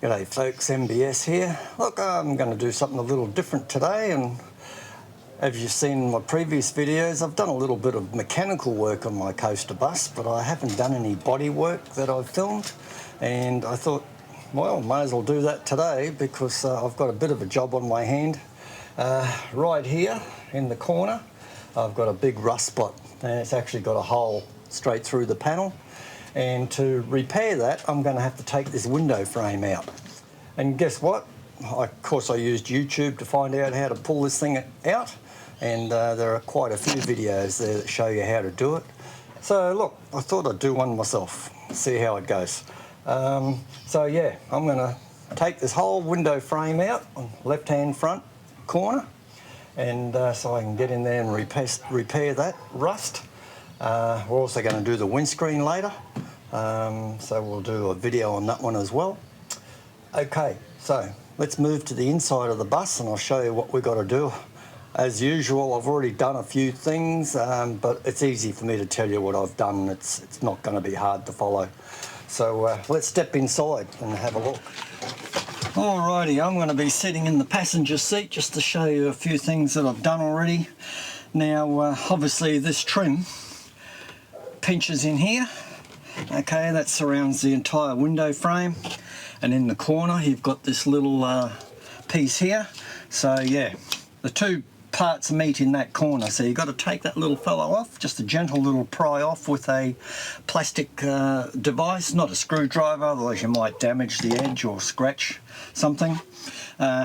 G'day folks, MBS here. Look, I'm going to do something a little different today, and as you've seen in my previous videos, I've done a little bit of mechanical work on my coaster bus, but I haven't done any body work that I've filmed, and I thought, well, might as well do that today because I've got a bit of a job on my hand. Right here in the corner, I've got a big rust spot, and it's actually got a hole straight through the panel. And to repair that, I'm going to have to take this window frame out. And guess what? Of course, I used YouTube to find out how to pull this thing out, and there are quite a few videos there that show you how to do it. So look, I thought I'd do one myself, see how it goes. So yeah, I'm going to take this whole window frame out on the left-hand front corner, and so I can get in there and repair that rust. We're also going to do the windscreen later, so we'll do a video on that one as well. Okay, so let's move to the inside of the bus and I'll show you what we've got to do. As usual, I've already done a few things, but it's easy for me to tell you what I've done. It's not going to be hard to follow. So let's step inside and have a look. Alrighty, I'm going to be sitting in the passenger seat just to show you a few things that I've done already. Now, obviously this trim pinches in here. Okay, that surrounds the entire window frame, and in the corner you've got this little piece here. So yeah, the two parts meet in that corner, so you've got to take that little fellow off, just a gentle little pry off with a plastic device, not a screwdriver, otherwise you might damage the edge or scratch something.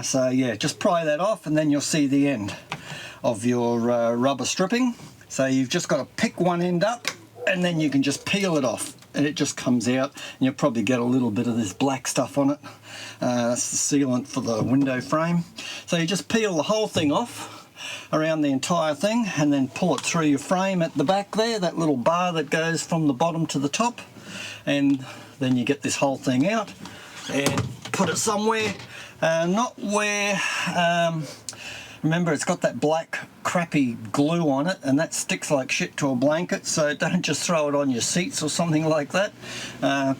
So yeah, just pry that off and then you'll see the end of your rubber stripping. So you've just got to pick one end up and then you can just peel it off and it just comes out, and you'll probably get a little bit of this black stuff on it. That's the sealant for the window frame. So you just peel the whole thing off around the entire thing and then pull it through your frame at the back there, that little bar that goes from the bottom to the top, and then you get this whole thing out and put it somewhere, not where remember, it's got that black crappy glue on it, and that sticks like shit to a blanket, so don't just throw it on your seats or something like that.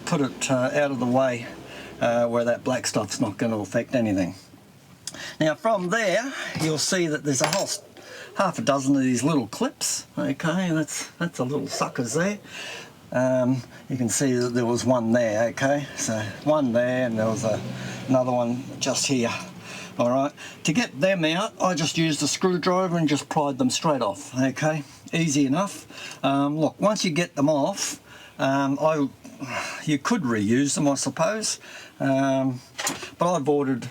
Put it out of the way where that black stuff's not going to affect anything. Now from there, you'll see that there's a whole half a dozen of these little clips. Okay, that's a little suckers there. You can see that there was one there, okay, so one there, and there was another one just here. Alright, to get them out, I just used a screwdriver and just pried them straight off, okay? Easy enough. Look, once you get them off, you could reuse them, I suppose, but I've ordered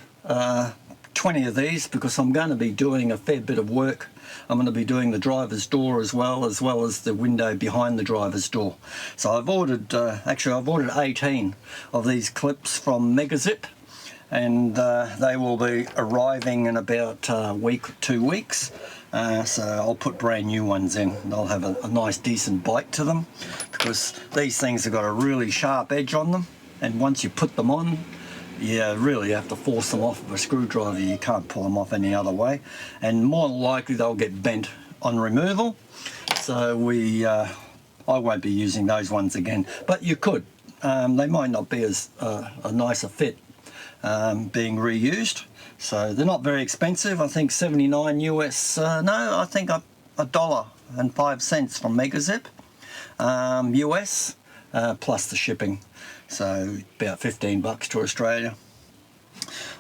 20 of these because I'm going to be doing a fair bit of work. I'm going to be doing the driver's door as well as the window behind the driver's door. So I've ordered, actually I've ordered 18 of these clips from Megazip, and they will be arriving in about a week or 2 weeks. So I'll put brand new ones in. They'll have a nice decent bite to them because these things have got a really sharp edge on them, and once you put them on, you really have to force them off with a screwdriver. You can't pull them off any other way, and more than likely they'll get bent on removal. So I won't be using those ones again, but you could. They might not be as a nicer fit being reused. So they're not very expensive. I think 79 US, no, I think $1.05 from Megazip US, plus the shipping. So about 15 bucks to Australia.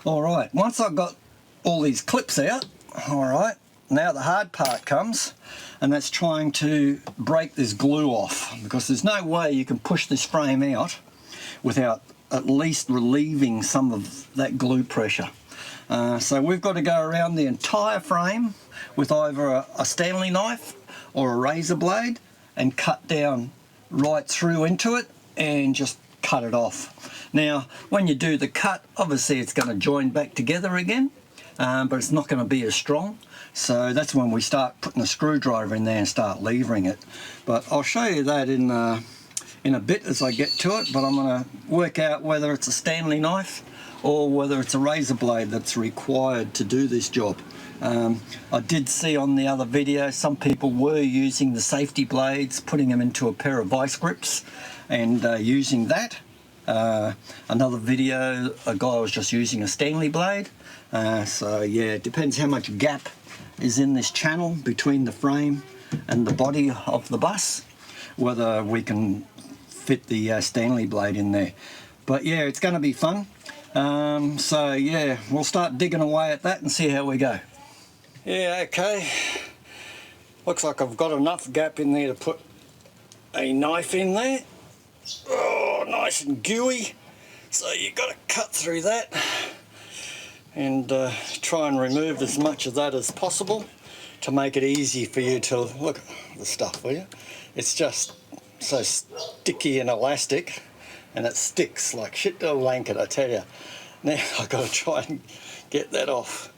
Alright, once I've got all these clips out, alright, now the hard part comes, and that's trying to break this glue off, because there's no way you can push this frame out without at least relieving some of that glue pressure. So we've got to go around the entire frame with either a Stanley knife or a razor blade and cut down right through into it and just cut it off. Now when you do the cut, obviously it's going to join back together again, but it's not going to be as strong. So that's when we start putting a screwdriver in there and start levering it. But I'll show you that in a bit as I get to it, but I'm going to work out whether it's a Stanley knife or whether it's a razor blade that's required to do this job. I did see on the other video some people were using the safety blades, putting them into a pair of vice grips and using that. Another video, a guy was just using a Stanley blade. So yeah, it depends how much gap is in this channel between the frame and the body of the bus, whether we can fit the Stanley blade in there. But yeah, it's going to be fun. So yeah, we'll start digging away at that and see how we go. Yeah, okay. Looks like I've got enough gap in there to put a knife in there. Oh, nice and gooey. So you've got to cut through that and try and remove as much of that as possible to make it easy for you to look at the stuff, will you? It's just so sticky and elastic, and it sticks like shit to a blanket, I tell you. Now I've got to try and get that off.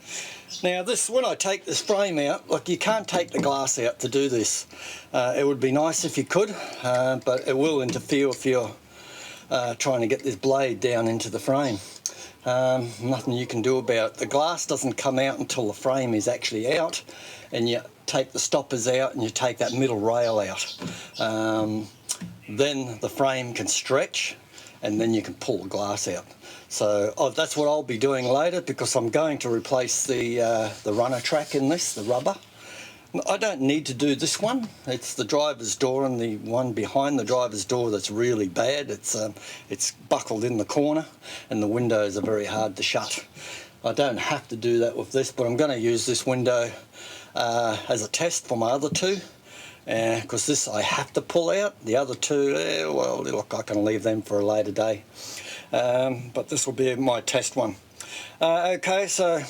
Now this, when I take this frame out, look, you can't take the glass out to do this. It would be nice if you could, but it will interfere if you're trying to get this blade down into the frame. Nothing you can do about it. The glass doesn't come out until the frame is actually out, and you take the stoppers out and you take that middle rail out. Then the frame can stretch, and then you can pull the glass out. So that's what I'll be doing later, because I'm going to replace the runner track in this, the rubber. I don't need to do this one. It's the driver's door and the one behind the driver's door that's really bad. It's buckled in the corner and the windows are very hard to shut. I don't have to do that with this, but I'm going to use this window as a test for my other two, because this I have to pull out. The other two, well, look, I can leave them for a later day. But this will be my test one. Okay, so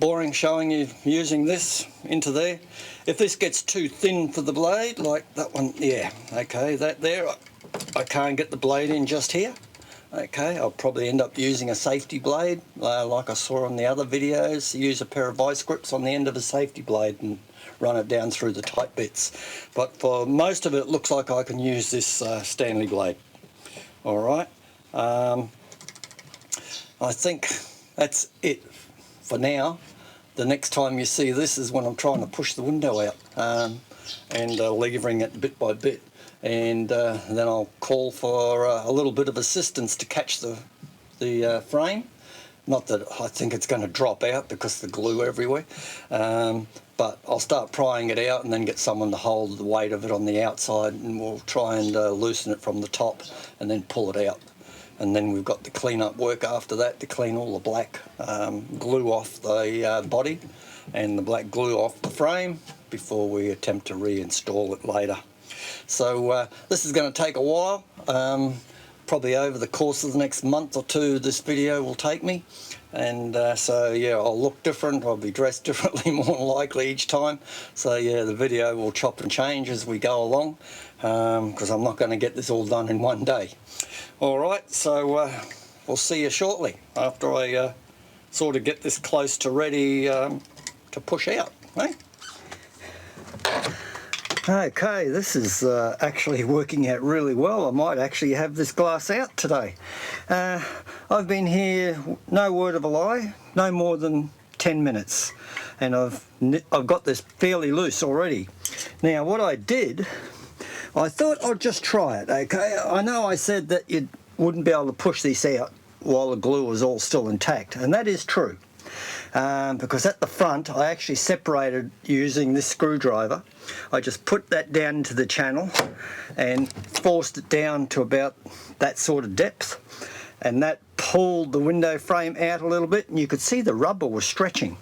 boring showing you using this into there. If this gets too thin for the blade, like that one, yeah, okay, that there, I can't get the blade in just here. Okay, I'll probably end up using a safety blade, like I saw on the other videos. Use a pair of vice grips on the end of a safety blade and run it down through the tight bits. But for most of it, it looks like I can use this Stanley blade. All right. I think that's it for now. The next time you see this is when I'm trying to push the window out and levering it bit by bit, and then I'll call for a little bit of assistance to catch the frame. Not that I think it's going to drop out because of the glue everywhere, but I'll start prying it out and then get someone to hold the weight of it on the outside, and we'll try and loosen it from the top and then pull it out. And then we've got the clean-up work after that to clean all the black glue off the body and the black glue off the frame before we attempt to reinstall it later. So this is going to take a while. Probably over the course of the next month or two this video will take me, and so yeah, I'll look different, I'll be dressed differently more than likely each time. So yeah, the video will chop and change as we go along, because I'm not going to get this all done in one day. Alright, so we'll see you shortly after I sort of get this close to ready to push out. Eh? Okay, this is actually working out really well. I might actually have this glass out today. I've been here, no word of a lie, no more than 10 minutes, and I've got this fairly loose already. Now what I did, I thought I'd just try it, okay? I know I said that you wouldn't be able to push this out while the glue was all still intact, and that is true. Because at the front I actually separated using this screwdriver. I just put that down into the channel and forced it down to about that sort of depth, and that pulled the window frame out a little bit, and you could see the rubber was stretching.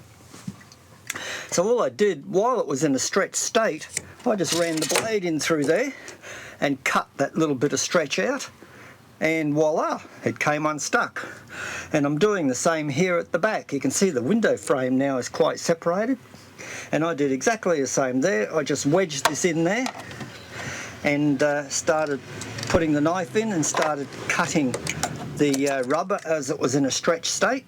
So all I did while it was in a stretched state, I just ran the blade in through there and cut that little bit of stretch out, and voila, it came unstuck. And I'm doing the same here at the back. You can see the window frame now is quite separated, and I did exactly the same there. I just wedged this in there and started putting the knife in and started cutting the rubber as it was in a stretched state,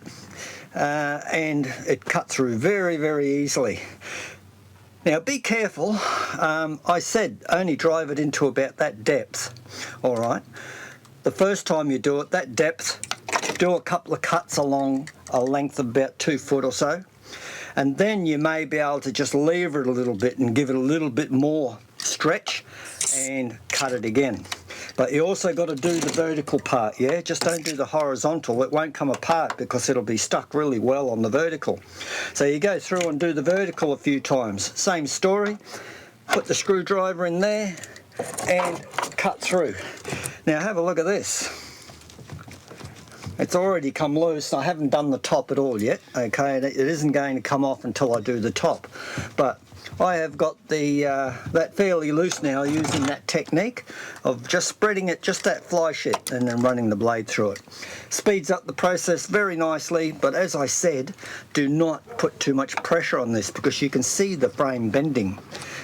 and it cut through very, very easily. Now be careful, I said only drive it into about that depth, alright? The first time you do it, that depth, do a couple of cuts along a length of about 2 foot or so, and then you may be able to just lever it a little bit and give it a little bit more stretch and cut it again. But you also got to do the vertical part, yeah? Just don't do the horizontal. It won't come apart because it'll be stuck really well on the vertical. So you go through and do the vertical a few times. Same story. Put the screwdriver in there and cut through. Now have a look at this. It's already come loose. I haven't done the top at all yet, okay? It isn't going to come off until I do the top. But I have got the that fairly loose now using that technique of just spreading it, just that fly sheet, and then running the blade through it. Speeds up the process very nicely, but as I said, do not put too much pressure on this because you can see the frame bending.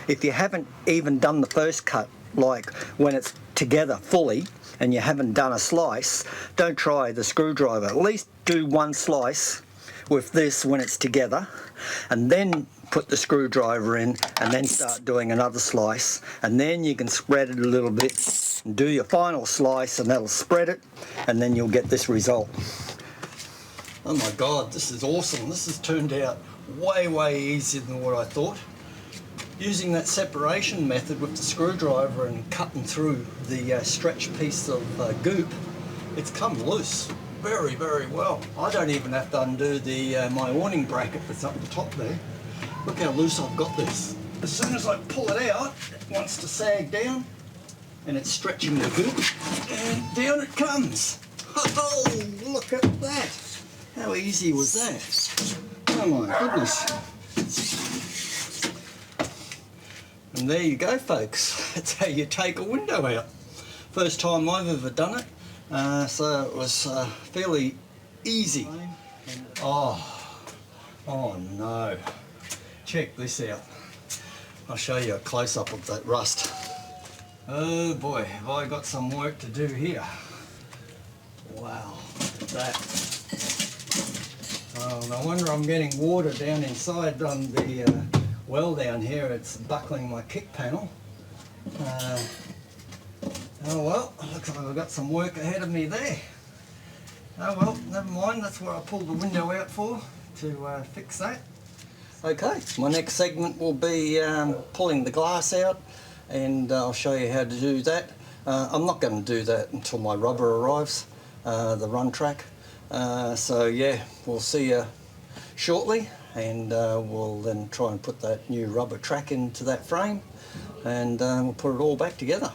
If you haven't even done the first cut, like when it's together fully, and you haven't done a slice, don't try the screwdriver. At least do one slice with this when it's together, and then put the screwdriver in, and then start doing another slice, and then you can spread it a little bit and do your final slice, and that'll spread it, and then you'll get this result. Oh my God, this is awesome. This has turned out way easier than what I thought. Using that separation method with the screwdriver and cutting through the stretch piece of goop, it's come loose very well. I don't even have to undo the my awning bracket that's up the top there. Look how loose I've got this. As soon as I pull it out, it wants to sag down, and it's stretching the goop, and down it comes. Oh, look at that. How easy was that? Oh my goodness. And there you go, folks. That's how you take a window out. First time I've ever done it, so it was fairly easy. Oh no. Check this out. I'll show you a close-up of that rust. Oh boy, have I got some work to do here. Wow, look at that. Oh, no wonder I'm getting water down inside on the well down here. It's buckling my kick panel. Oh well, looks like I've got some work ahead of me there. Oh well, never mind, that's what I pulled the window out for, to fix that. Okay, my next segment will be pulling the glass out, and I'll show you how to do that. I'm not going to do that until my rubber arrives, the run track. So yeah, we'll see you shortly, and we'll then try and put that new rubber track into that frame, and we'll put it all back together.